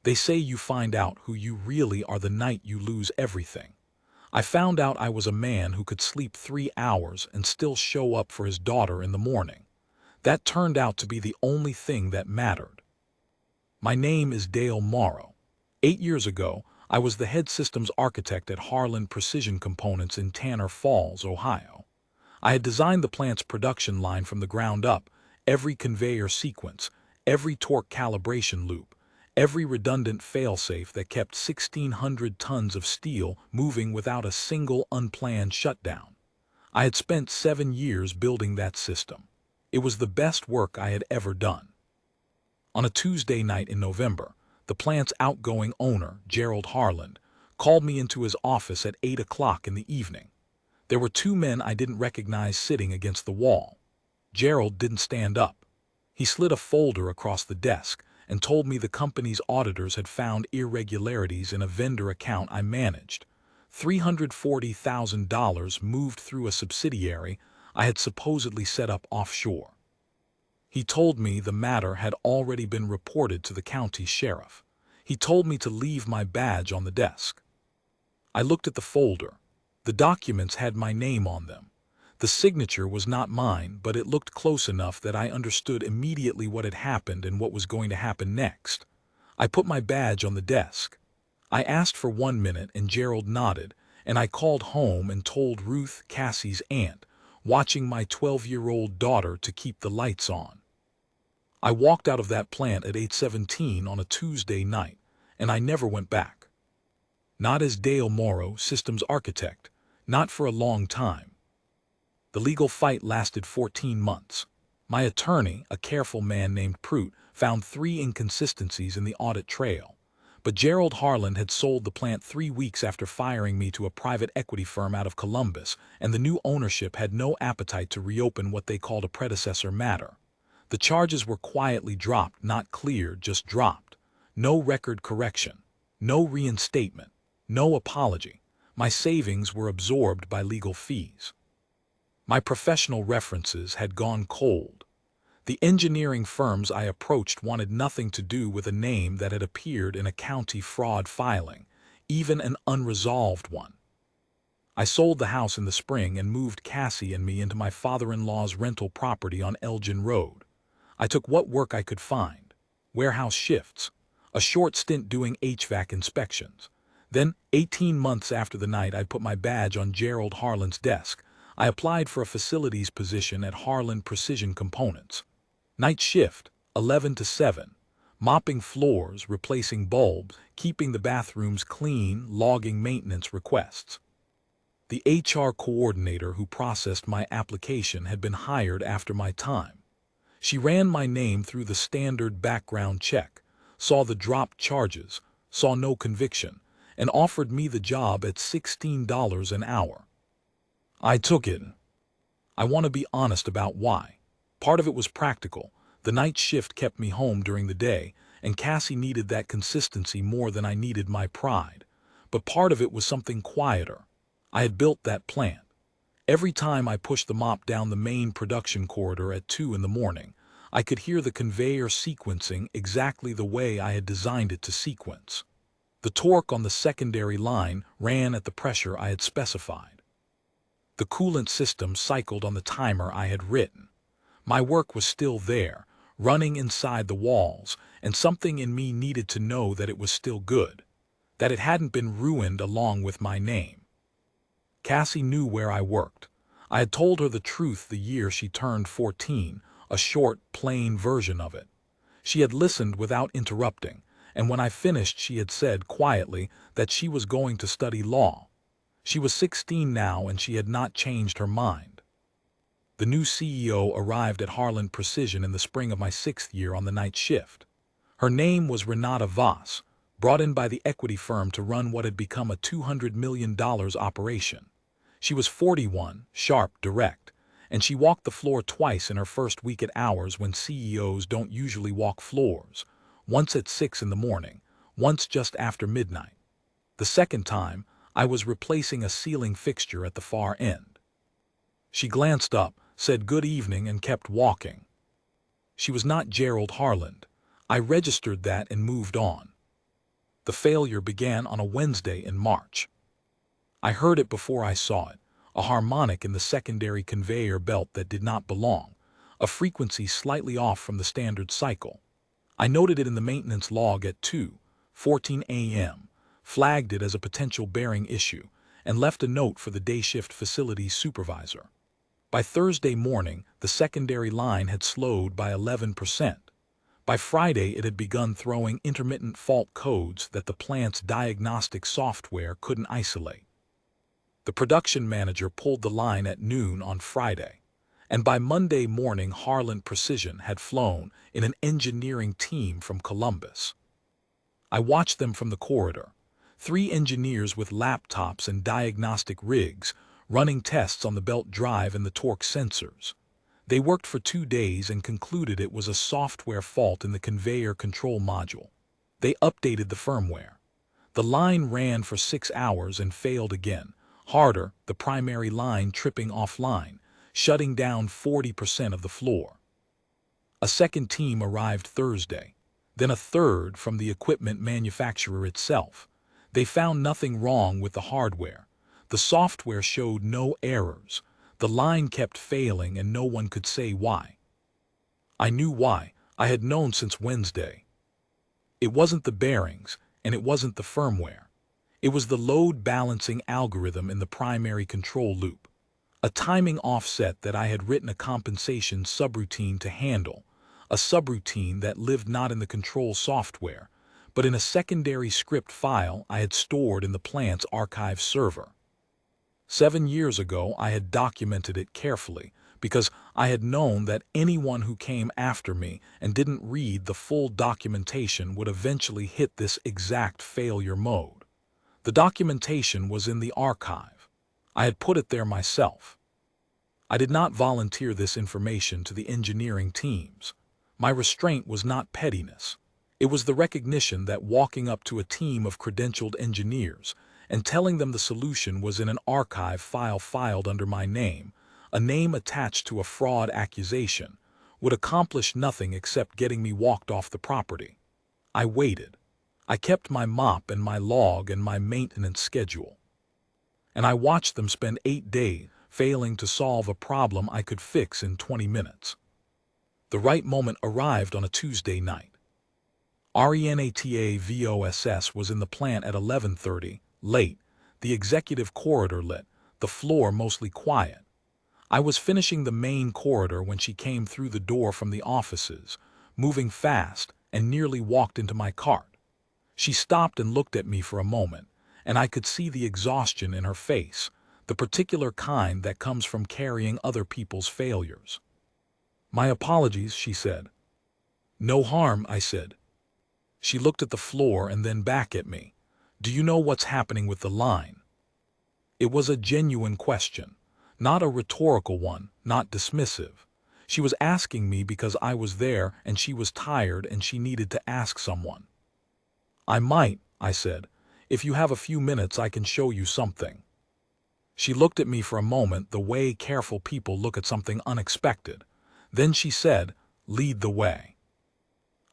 They say you find out who you really are the night you lose everything. I found out I was a man who could sleep 3 hours and still show up for his daughter in the morning. That turned out to be the only thing that mattered. My name is Dale Morrow. 8 years ago, I was the head systems architect at Harlan Precision Components in Tanner Falls, Ohio. I had designed the plant's production line from the ground up, every conveyor sequence, every torque calibration loop, every redundant failsafe that kept 1,600 tons of steel moving without a single unplanned shutdown. I had spent 7 years building that system. It was the best work I had ever done. On a Tuesday night in November, the plant's outgoing owner, Gerald Harland, called me into his office at 8 o'clock in the evening. There were two men I didn't recognize sitting against the wall. Gerald didn't stand up. He slid a folder across the desk and told me the company's auditors had found irregularities in a vendor account I managed. $340,000 moved through a subsidiary I had supposedly set up offshore. He told me the matter had already been reported to the county sheriff. He told me to leave my badge on the desk. I looked at the folder. The documents had my name on them. The signature was not mine, but it looked close enough that I understood immediately what had happened and what was going to happen next. I put my badge on the desk. I asked for 1 minute and Gerald nodded, and I called home and told Ruth, Cassie's aunt, watching my 12-year-old daughter, to keep the lights on. I walked out of that plant at 8:17 on a Tuesday night, and I never went back. Not as Dale Morrow, systems architect, not for a long time. The legal fight lasted 14 months. My attorney, a careful man named Prout, found 3 inconsistencies in the audit trail. But Gerald Harland had sold the plant 3 weeks after firing me to a private equity firm out of Columbus, and the new ownership had no appetite to reopen what they called a predecessor matter. The charges were quietly dropped, not cleared, just dropped. No record correction, no reinstatement, no apology. My savings were absorbed by legal fees. My professional references had gone cold. The engineering firms I approached wanted nothing to do with a name that had appeared in a county fraud filing, even an unresolved one. I sold the house in the spring and moved Cassie and me into my father-in-law's rental property on Elgin Road. I took what work I could find: warehouse shifts, a short stint doing HVAC inspections. Then, 18 months after the night I put my badge on Gerald Harland's desk, I applied for a facilities position at Harlan Precision Components. Night shift, 11 to 7, mopping floors, replacing bulbs, keeping the bathrooms clean, logging maintenance requests. The HR coordinator who processed my application had been hired after my time. She ran my name through the standard background check, saw the dropped charges, saw no conviction, and offered me the job at $16 an hour. I took it. I want to be honest about why. Part of it was practical. The night shift kept me home during the day, and Cassie needed that consistency more than I needed my pride. But part of it was something quieter. I had built that plant. Every time I pushed the mop down the main production corridor at 2 in the morning, I could hear the conveyor sequencing exactly the way I had designed it to sequence. The torque on the secondary line ran at the pressure I had specified. The coolant system cycled on the timer I had written. My work was still there, running inside the walls, and something in me needed to know that it was still good, that it hadn't been ruined along with my name. Cassie knew where I worked. I had told her the truth the year she turned 14, a short, plain version of it. She had listened without interrupting, and when I finished she had said quietly that she was going to study law. She was 16 now and she had not changed her mind. The new CEO arrived at Harlan Precision in the spring of my 6th year on the night shift. Her name was Renata Voss, brought in by the equity firm to run what had become a $200 million operation. She was 41, sharp, direct, and she walked the floor twice in her first week at hours when CEOs don't usually walk floors, once at 6 in the morning, once just after midnight. The second time, I was replacing a ceiling fixture at the far end. She glanced up, said good evening, and kept walking. She was not Gerald Harland. I registered that and moved on. The failure began on a Wednesday in March. I heard it before I saw it, a harmonic in the secondary conveyor belt that did not belong, a frequency slightly off from the standard cycle. I noted it in the maintenance log at 2:14 a.m., flagged it as a potential bearing issue, and left a note for the day shift facilities supervisor. By Thursday morning, the secondary line had slowed by 11%. By Friday, it had begun throwing intermittent fault codes that the plant's diagnostic software couldn't isolate. The production manager pulled the line at noon on Friday, and by Monday morning Harland Precision had flown in an engineering team from Columbus. I watched them from the corridor, 3 engineers with laptops and diagnostic rigs, running tests on the belt drive and the torque sensors. They worked for 2 days and concluded it was a software fault in the conveyor control module. They updated the firmware. The line ran for 6 hours and failed again, harder, the primary line tripping offline, shutting down 40% of the floor. A second team arrived Thursday, then a third from the equipment manufacturer itself. They found nothing wrong with the hardware. The software showed no errors. The line kept failing and no one could say why. I knew why. I had known since Wednesday. It wasn't the bearings, and it wasn't the firmware. It was the load balancing algorithm in the primary control loop. A timing offset that I had written a compensation subroutine to handle, a subroutine that lived not in the control software, but in a secondary script file I had stored in the plant's archive server. 7 years ago I had documented it carefully because I had known that anyone who came after me and didn't read the full documentation would eventually hit this exact failure mode. The documentation was in the archive. I had put it there myself. I did not volunteer this information to the engineering teams. My restraint was not pettiness. It was the recognition that walking up to a team of credentialed engineers and telling them the solution was in an archive file filed under my name, a name attached to a fraud accusation, would accomplish nothing except getting me walked off the property. I waited. I kept my mop and my log and my maintenance schedule. And I watched them spend 8 days failing to solve a problem I could fix in 20 minutes. The right moment arrived on a Tuesday night. RENATA VOSS was in the plant at 11:30, late, the executive corridor lit, the floor mostly quiet. I was finishing the main corridor when she came through the door from the offices, moving fast, and nearly walked into my cart. She stopped and looked at me for a moment, and I could see the exhaustion in her face, the particular kind that comes from carrying other people's failures. "My apologies," she said. "No harm," I said. She looked at the floor and then back at me. "Do you know what's happening with the line?" It was a genuine question, not a rhetorical one, not dismissive. She was asking me because I was there and she was tired and she needed to ask someone. "I might," I said. "If you have a few minutes, I can show you something." She looked at me for a moment the way careful people look at something unexpected. Then she said, "Lead the way."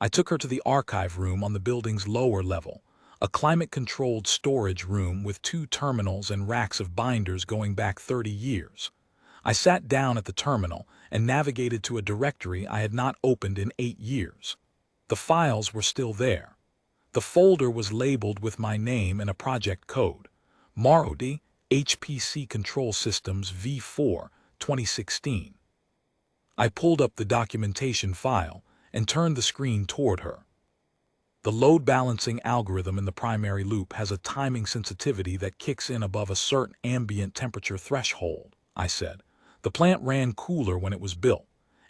I took her to the archive room on the building's lower level, a climate-controlled storage room with 2 terminals and racks of binders going back 30 years. I sat down at the terminal and navigated to a directory I had not opened in 8 years. The files were still there. The folder was labeled with my name and a project code, Marodi, HPC Control Systems V4, 2016. I pulled up the documentation file and turned the screen toward her. "The load balancing algorithm in the primary loop has a timing sensitivity that kicks in above a certain ambient temperature threshold," I said. "The plant ran cooler when it was built.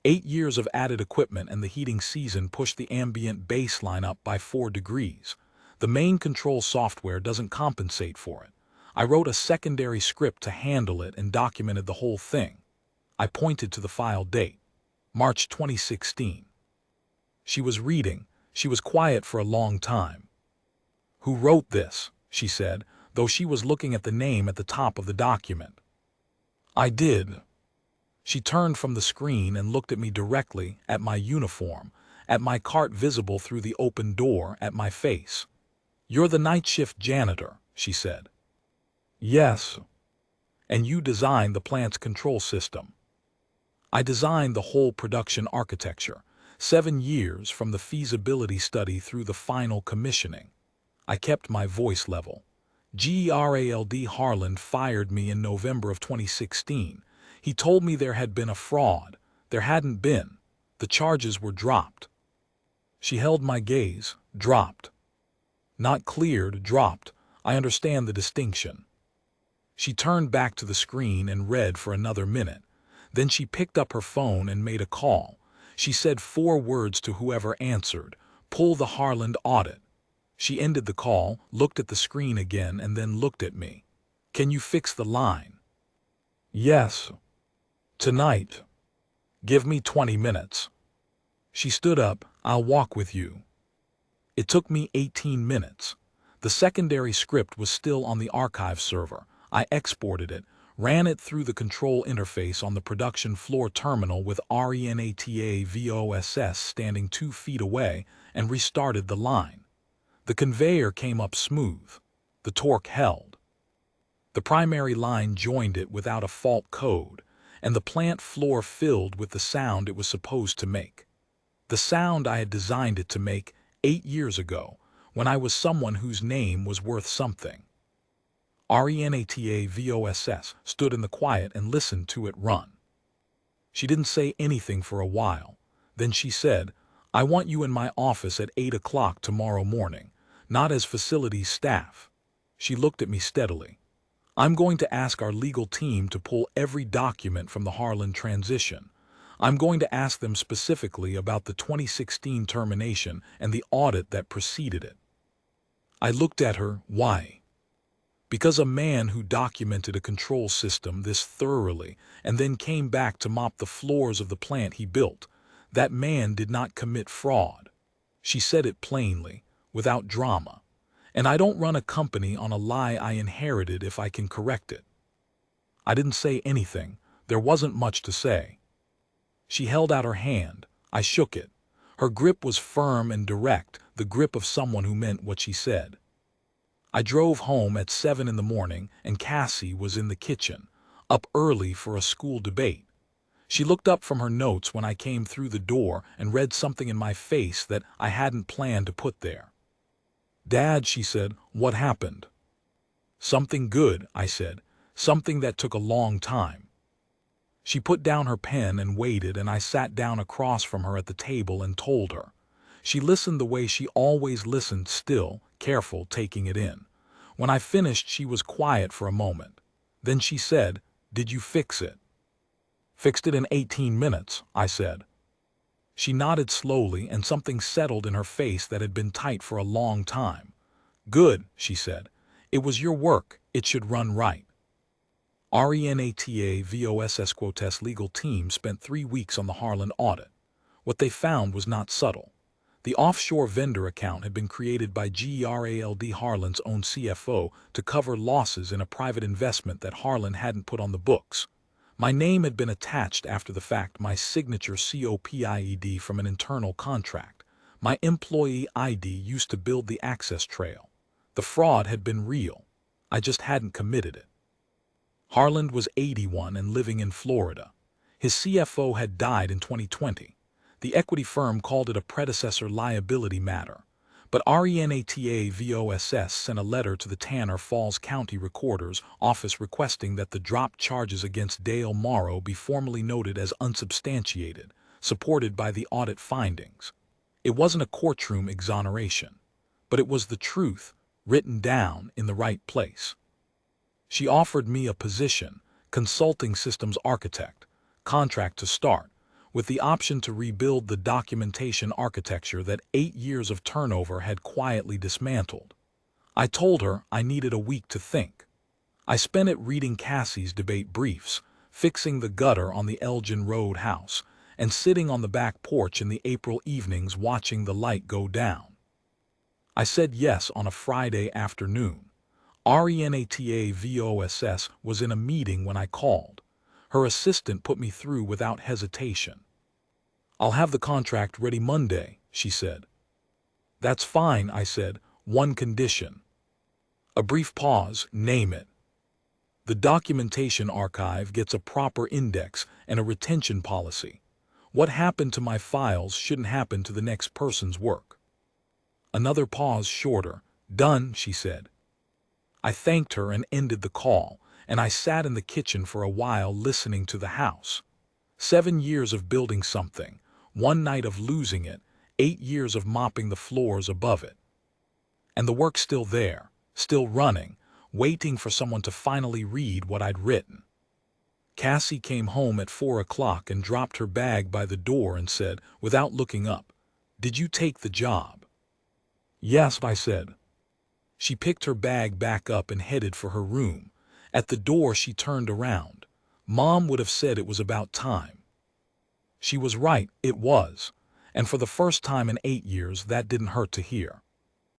8 years of added equipment and the heating season pushed the ambient baseline up by 4 degrees. The main control software doesn't compensate for it. I wrote a secondary script to handle it and documented the whole thing." I pointed to the file date, March 2016. She was reading. She was quiet for a long time. "Who wrote this?" she said, though she was looking at the name at the top of the document. "I did." She turned from the screen and looked at me directly, at my uniform, at my cart visible through the open door, at my face. You're the night shift janitor, she said. Yes. And you designed the plant's control system. I designed the whole production architecture, 7 years from the feasibility study through the final commissioning. I kept my voice level. Gerald Harland fired me in November of 2016. He told me there had been a fraud. There hadn't been. The charges were dropped. She held my gaze. Dropped. Not cleared, dropped. I understand the distinction. She turned back to the screen and read for another minute. Then she picked up her phone and made a call. She said 4 words to whoever answered. Pull the Harland audit. She ended the call, looked at the screen again, and then looked at me. Can you fix the line? Yes. Tonight. Give me 20 minutes. She stood up. I'll walk with you. It took me 18 minutes. The secondary script was still on the archive server. I exported it, ran it through the control interface on the production floor terminal with RENATA VOSS standing 2 feet away, and restarted the line. The conveyor came up smooth. The torque held. The primary line joined it without a fault code, and the plant floor filled with the sound it was supposed to make. The sound I had designed it to make 8 years ago, when I was someone whose name was worth something. RENATA VOSS stood in the quiet and listened to it run. She didn't say anything for a while. Then she said, I want you in my office at 8 o'clock tomorrow morning, not as facilities staff. She looked at me steadily. I'm going to ask our legal team to pull every document from the Harland transition. I'm going to ask them specifically about the 2016 termination and the audit that preceded it. I looked at her. Why? Because a man who documented a control system this thoroughly and then came back to mop the floors of the plant he built, that man did not commit fraud. She said it plainly, without drama. And I don't run a company on a lie I inherited if I can correct it. I didn't say anything. There wasn't much to say. She held out her hand. I shook it. Her grip was firm and direct, the grip of someone who meant what she said. I drove home at 7 in the morning, and Cassie was in the kitchen, up early for a school debate. She looked up from her notes when I came through the door and read something in my face that I hadn't planned to put there. Dad, she said, what happened? Something good, I said, something that took a long time. She put down her pen and waited, and I sat down across from her at the table and told her. She listened the way she always listened, still, careful, taking it in. When I finished, she was quiet for a moment. Then she said, Did you fix it? Fixed it in 18 minutes, I said. She nodded slowly, and something settled in her face that had been tight for a long time. Good, she said. It was your work. It should run right. RENATA VOSS Quotes legal team spent 3 weeks on the Harland audit. What they found was not subtle. The offshore vendor account had been created by Gerald Harland's own CFO to cover losses in a private investment that Harland hadn't put on the books. My name had been attached after the fact, my signature COPIED from an internal contract. My employee ID used to build the access trail. The fraud had been real. I just hadn't committed it. Harland was 81 and living in Florida. His CFO had died in 2020. The equity firm called it a predecessor liability matter. But RENATA VOSS sent a letter to the Tanner Falls County Recorder's office requesting that the dropped charges against Dale Morrow be formally noted as unsubstantiated, supported by the audit findings. It wasn't a courtroom exoneration, but it was the truth, written down in the right place. She offered me a position, consulting systems architect, contract to start, with the option to rebuild the documentation architecture that 8 years of turnover had quietly dismantled. I told her I needed a week to think. I spent it reading Cassie's debate briefs, fixing the gutter on the Elgin Road house, and sitting on the back porch in the April evenings watching the light go down. I said yes on a Friday afternoon. RENATA VOSS was in a meeting when I called. Her assistant put me through without hesitation. I'll have the contract ready Monday, she said. That's fine, I said. One condition. A brief pause, name it. The documentation archive gets a proper index and a retention policy. What happened to my files shouldn't happen to the next person's work. Another pause shorter. Done, she said. I thanked her and ended the call, and I sat in the kitchen for a while listening to the house. 7 years of building something, 1 night of losing it, 8 years of mopping the floors above it. And the work's still there, still running, waiting for someone to finally read what I'd written. Cassie came home at 4 o'clock and dropped her bag by the door and said, without looking up, "Did you take the job?" "Yes," I said. She picked her bag back up and headed for her room. At the door she turned around. Mom would have said it was about time. She was right, it was. And for the first time in 8 years, that didn't hurt to hear.